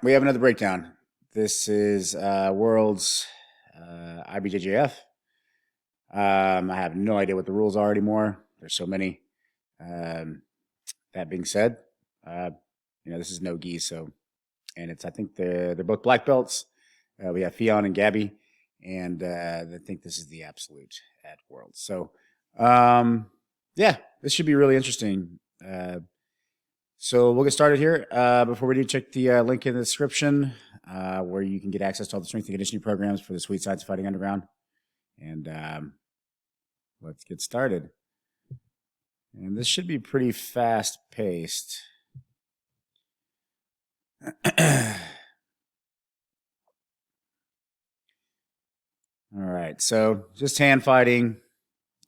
we have another breakdown. This is World's IBJJF. I have no idea what the rules are anymore. There's so many. That being said, this is no gi, and I think they're both black belts. We have Ffion and Gabby, and I think this is the absolute at Worlds. So, this should be really interesting. So we'll get started here. Before we do, check the link in the description where you can get access to all the strength and conditioning programs for the Sweet Sides Fighting Underground. And let's get started. And this should be pretty fast paced. All right, so just hand fighting,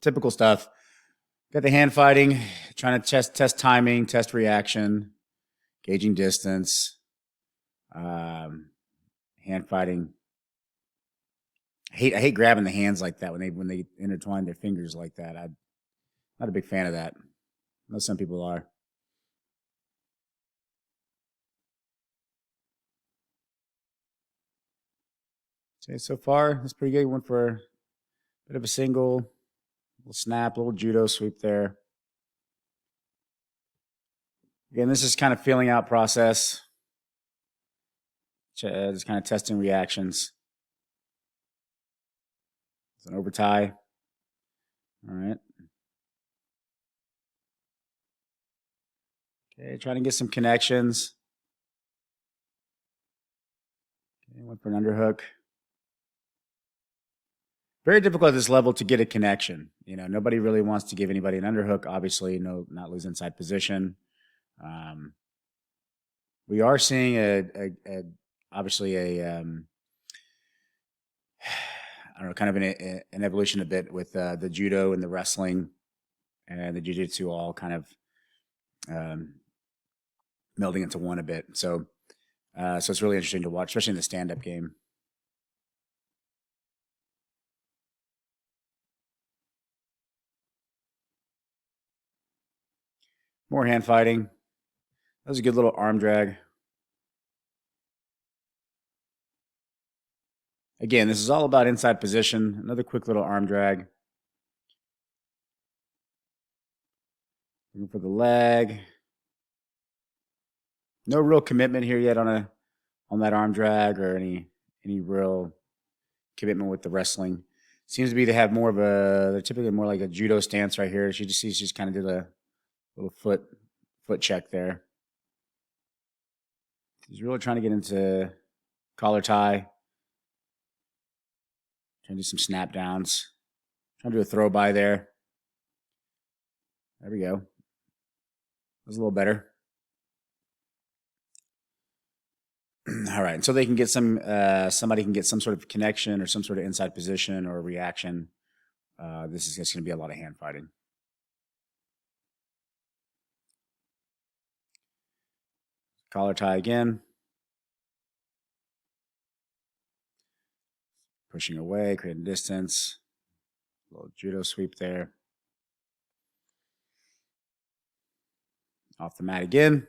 typical stuff. Got the hand fighting, trying to test timing, test reaction, gauging distance, hand fighting. I hate grabbing the hands like that when they intertwine their fingers like that. I'm not a big fan of that. I know some people are. Okay, so far that's pretty good. Went for a bit of a single. Little snap, little judo sweep there. Again, this is kind of feeling out process. Just kind of testing reactions. It's an over tie. All right. Okay, trying to get some connections. Okay, went for an underhook. Very difficult at this level to get a connection. Nobody really wants to give anybody an underhook. Obviously, not lose inside position. We are seeing obviously I don't know, kind of an evolution a bit with the judo and the wrestling and the jiu-jitsu all kind of melding into one a bit. So it's really interesting to watch, especially in the stand-up game. More hand fighting. That was a good little arm drag. Again, this is all about inside position. Another quick little arm drag. Looking for the leg. No real commitment here yet on that arm drag or any real commitment with the wrestling. Seems to be they're typically more like a judo stance right here. She's kind of did a little foot check there. He's really trying to get into collar tie. Trying to do some snap downs. Trying to do a throw by there. There we go. That was a little better. All right, so they can get somebody can get some sort of connection or some sort of inside position or reaction. This is just going to be a lot of hand fighting. Collar tie again. Pushing away, creating distance. A little judo sweep there. Off the mat again.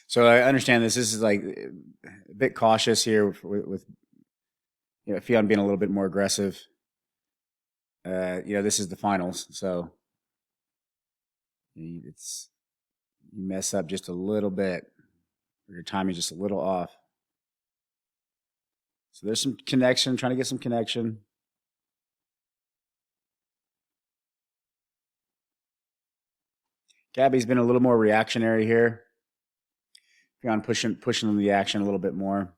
So I understand this. This is like a bit cautious here with Ffion being a little bit more aggressive. This is the finals, so you mess up just a little bit, or your timing just a little off. So there's some connection, trying to get some connection. Gabby's been a little more reactionary here. Ffion pushing the action a little bit more.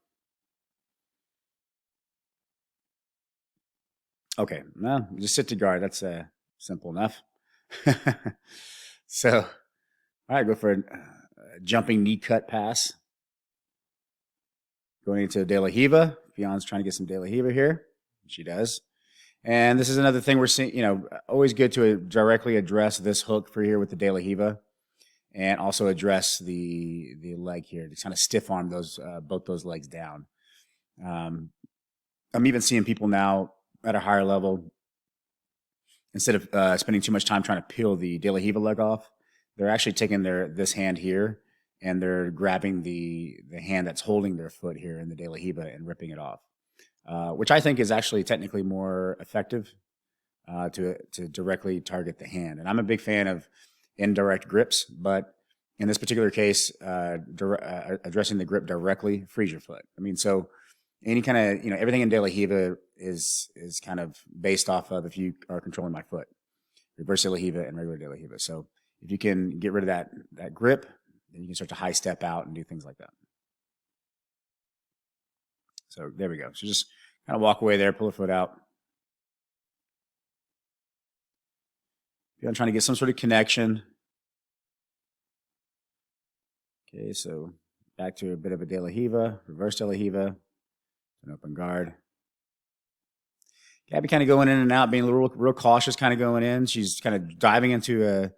Okay, no, just sit to guard. That's simple enough. So, all right, go for a jumping knee cut pass. Going into De La Hiva. Fion's trying to get some De La Hiva here. She does. And this is another thing we're seeing, always good to directly address this hook for here with the De La Hiva. And also address the leg here to kind of stiff arm both those legs down. I'm even seeing people now at a higher level instead of spending too much time trying to peel the De La Riva leg off, they're actually taking this hand here and they're grabbing the hand that's holding their foot here in the De La Riva and ripping it off, which I think is actually technically more effective to directly target the hand. And I'm a big fan of indirect grips, but in this particular case, addressing the grip directly frees your foot. I mean, so any kind of, everything in De La Riva is kind of based off of if you are controlling my foot, reverse De La Riva and regular De La Riva. So if you can get rid of that grip, then you can start to high step out and do things like that. So there we go. So just kind of walk away there, pull the foot out. I'm trying to get some sort of connection. Okay, so back to a bit of a De La Riva, reverse De La Riva, an open guard. Gabby kind of going in and out, being a little real cautious, kind of going in. She's kind of diving into a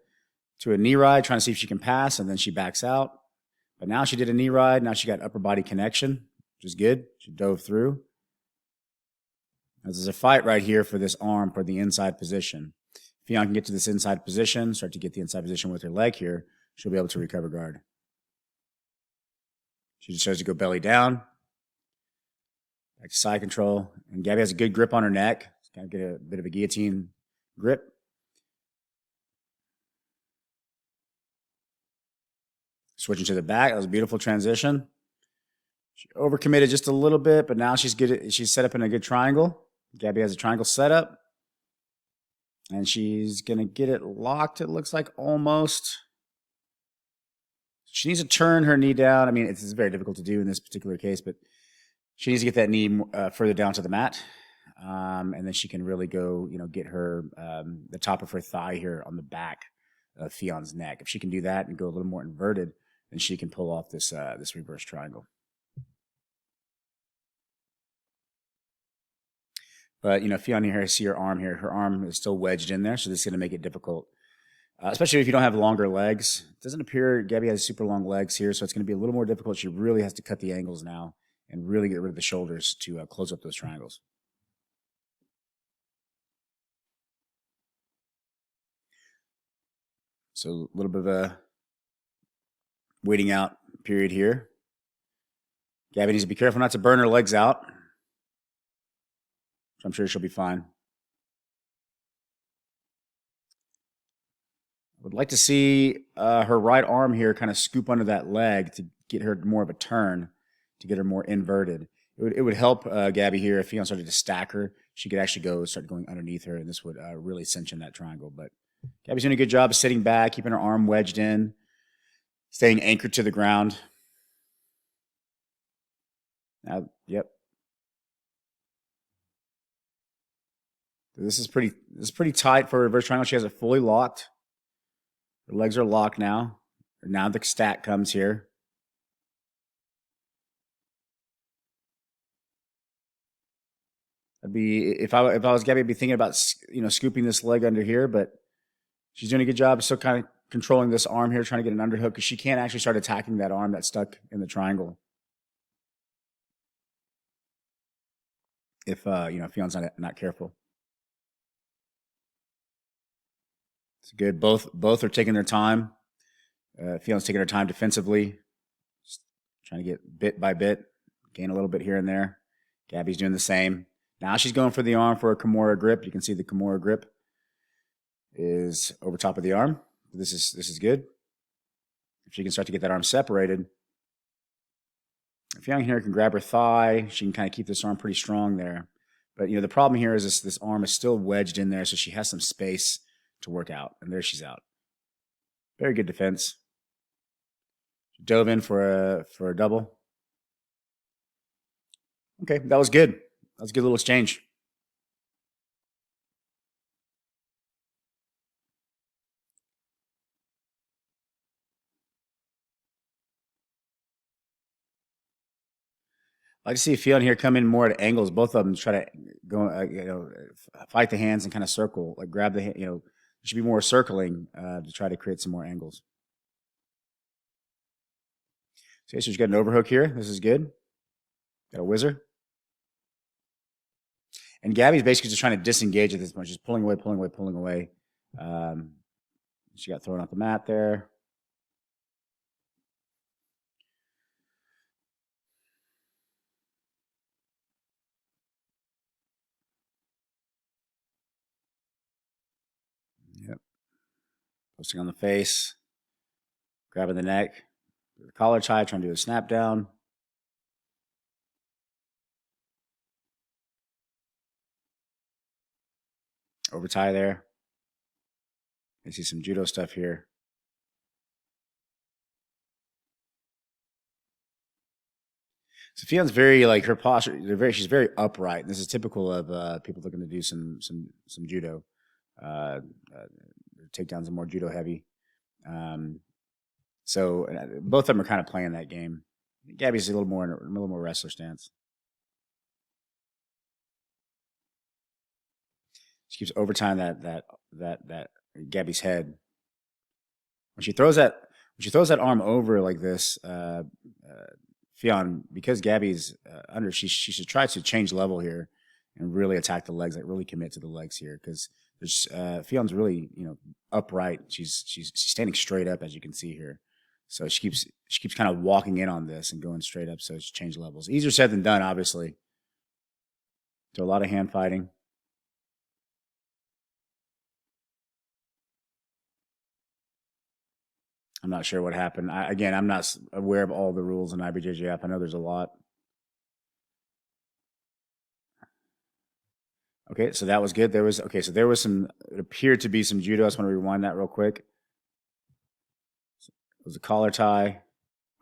knee ride, trying to see if she can pass, and then she backs out. But now she did a knee ride. Now she got upper body connection, which is good. She dove through. Now, there's a fight right here for this arm for the inside position. If Ffion can get to this inside position, start to get the inside position with her leg here, she'll be able to recover guard. She just starts to go belly down. Back to side control. And Gabby has a good grip on her neck. Kind of get a bit of a guillotine grip. Switching to the back. That was a beautiful transition. She overcommitted just a little bit, but now she's good. She's set up in a good triangle. Gabby has a triangle set up. And she's going to get it locked, it looks like, almost. She needs to turn her knee down. I mean, it's very difficult to do in this particular case, but she needs to get that knee further down to the mat. And then she can really go, get her, the top of her thigh here on the back of Ffion's neck. If she can do that and go a little more inverted, then she can pull off this reverse triangle. But, Ffion here, I see her arm here. Her arm is still wedged in there, so this is going to make it difficult. Especially if you don't have longer legs. It doesn't appear Gabby has super long legs here, so it's going to be a little more difficult. She really has to cut the angles now and really get rid of the shoulders to close up those triangles. So a little bit of a waiting out period here. Gabby needs to be careful not to burn her legs out. So I'm sure she'll be fine. I would like to see her right arm here kind of scoop under that leg to get her more of a turn, to get her more inverted. It would help Gabby here if Ffion started to stack her. She could actually start going underneath her, and this would really cinch in that triangle. But Gabby's doing a good job of sitting back, keeping her arm wedged in, staying anchored to the ground. Now, yep. This is pretty tight for a reverse triangle. She has it fully locked. Her legs are locked now. Now the stack comes here. I'd be if I was Gabby, I'd be thinking about scooping this leg under here, but she's doing a good job. Still kind of controlling this arm here, trying to get an underhook because she can't actually start attacking that arm that's stuck in the triangle. If Ffion's not careful. It's good. Both are taking their time. Ffion's taking her time defensively, just trying to get bit by bit, gain a little bit here and there. Gabby's doing the same. Now she's going for the arm for a Kimura grip. You can see the Kimura grip is over top of the arm. This is good. If she can start to get that arm separated, if Ffion here can grab her thigh, she can kind of keep this arm pretty strong there. But the problem here is this arm is still wedged in there, so she has some space to work out. And there she's out. Very good defense. She dove in for a double. Okay, that was good. That was a good little exchange. I like to see Ffion here come in more at angles. Both of them try to go, fight the hands and kind of circle, like grab the hand. There should be more circling to try to create some more angles. So she's got an overhook here. This is good. Got a whizzer. And Gabby's basically just trying to disengage at this point. She's pulling away, pulling away, pulling away. She got thrown off the mat there. Yep. Posting on the face. Grabbing the neck. The collar tie, trying to do a snap down. Over tie there. I see some judo stuff here. So Fion's very like her posture. She's very upright. And this is typical of people looking to do some judo. Takedowns are more judo heavy. So both of them are kind of playing that game. Gabby's a little more wrestler stance. She keeps overtime that Gabby's head. When she throws that arm over like this, Ffion, because Gabby's under, she should try to change level here and really attack the legs, like really commit to the legs here, because there's Fion's really upright. She's standing straight up, as you can see here. So she keeps kind of walking in on this and going straight up. So she changed levels. Easier said than done, obviously. Do a lot of hand fighting. I'm not sure what happened. I'm not aware of all the rules in IBJJF. I know there's a lot. Okay, so that was good. There was some. It appeared to be some judo. I just want to rewind that real quick. It was a collar tie,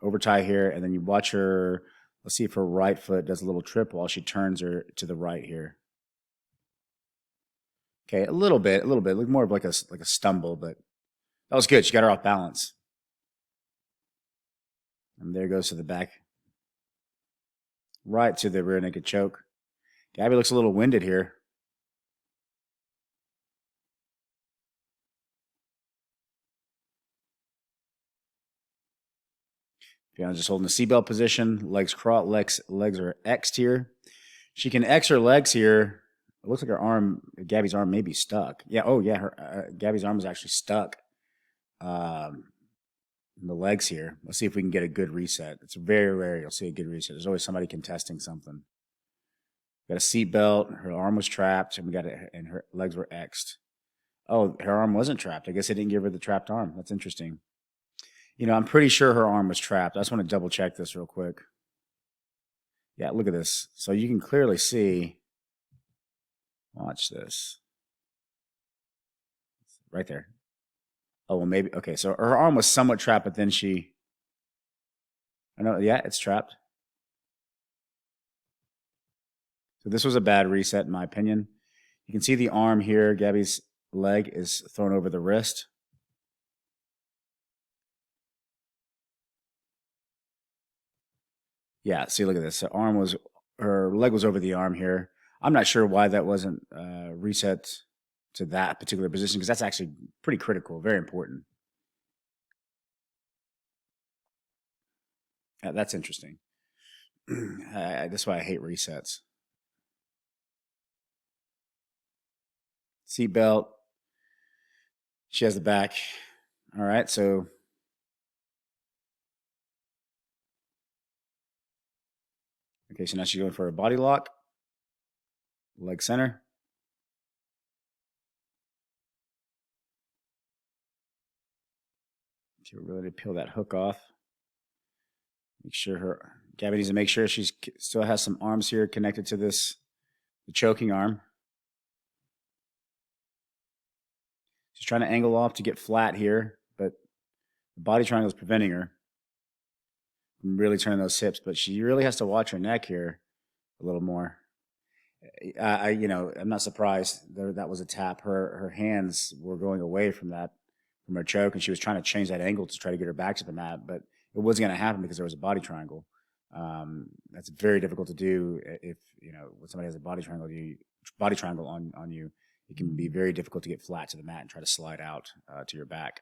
over tie here, and then you watch her. Let's see if her right foot does a little trip while she turns her to the right here. Okay, a little bit. Look more of like a stumble, but that was good. She got her off balance. And there goes to the back. Right to the rear naked choke. Gabby looks a little winded here. Ffion just holding the seatbelt position. Legs crossed. Legs are X'd here. She can X her legs here. It looks like her arm, Gabby's arm, may be stuck. Yeah. Oh, yeah. Her Gabby's arm is actually stuck. The legs here. Let's see if we can get a good reset. It's very rare you'll see a good reset. There's always somebody contesting something. Got a seatbelt. Her arm was trapped, and her legs were X'd. Oh, her arm wasn't trapped. I guess they didn't give her the trapped arm. That's interesting. I'm pretty sure her arm was trapped. I just want to double check this real quick. Yeah, look at this. So you can clearly see. Watch this. Right there. Oh, well, maybe. Okay, so her arm was somewhat trapped, but then I know, yeah, it's trapped. So this was a bad reset, in my opinion. You can see the arm here. Gabby's leg is thrown over the wrist. Yeah, see, look at this. Her leg was over the arm here. I'm not sure why that wasn't reset to that particular position, because that's actually pretty critical, very important. That's interesting. That's why I hate resets. Seatbelt. She has the back. All right, so okay, so now she's going for a body lock. Leg center. She really peel that hook off. Make sure Gabby needs to make sure she still has some arms here connected to the choking arm. She's trying to angle off to get flat here, but the body triangle is preventing her from really turning those hips. But she really has to watch her neck here a little more. I'm not surprised that was a tap. Her hands were going away from her choke, and she was trying to change that angle to try to get her back to the mat, but it wasn't going to happen because there was a body triangle. That's very difficult to do if when somebody has a body triangle on you. It can be very difficult to get flat to the mat and try to slide out to your back.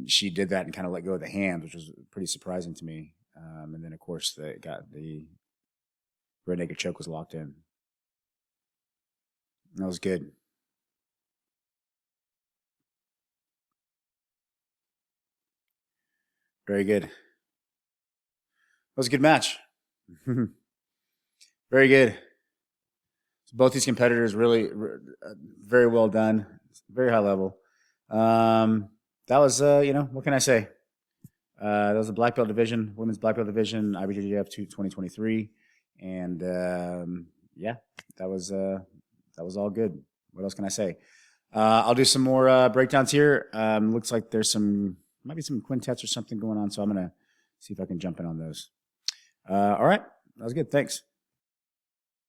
She did that and kind of let go of the hand, which was pretty surprising to me. And then, of course, the rear naked choke was locked in. That was good. Very good. That was a good match. Very good. So both these competitors really very well done, very high level. That was, what can I say? That was the black belt division, women's black belt division, IBJJF 2023, and yeah, that was all good. What else can I say? I'll do some more breakdowns here. Looks like there's might be some quintets or something going on, so I'm gonna see if I can jump in on those. All right, that was good. Thanks.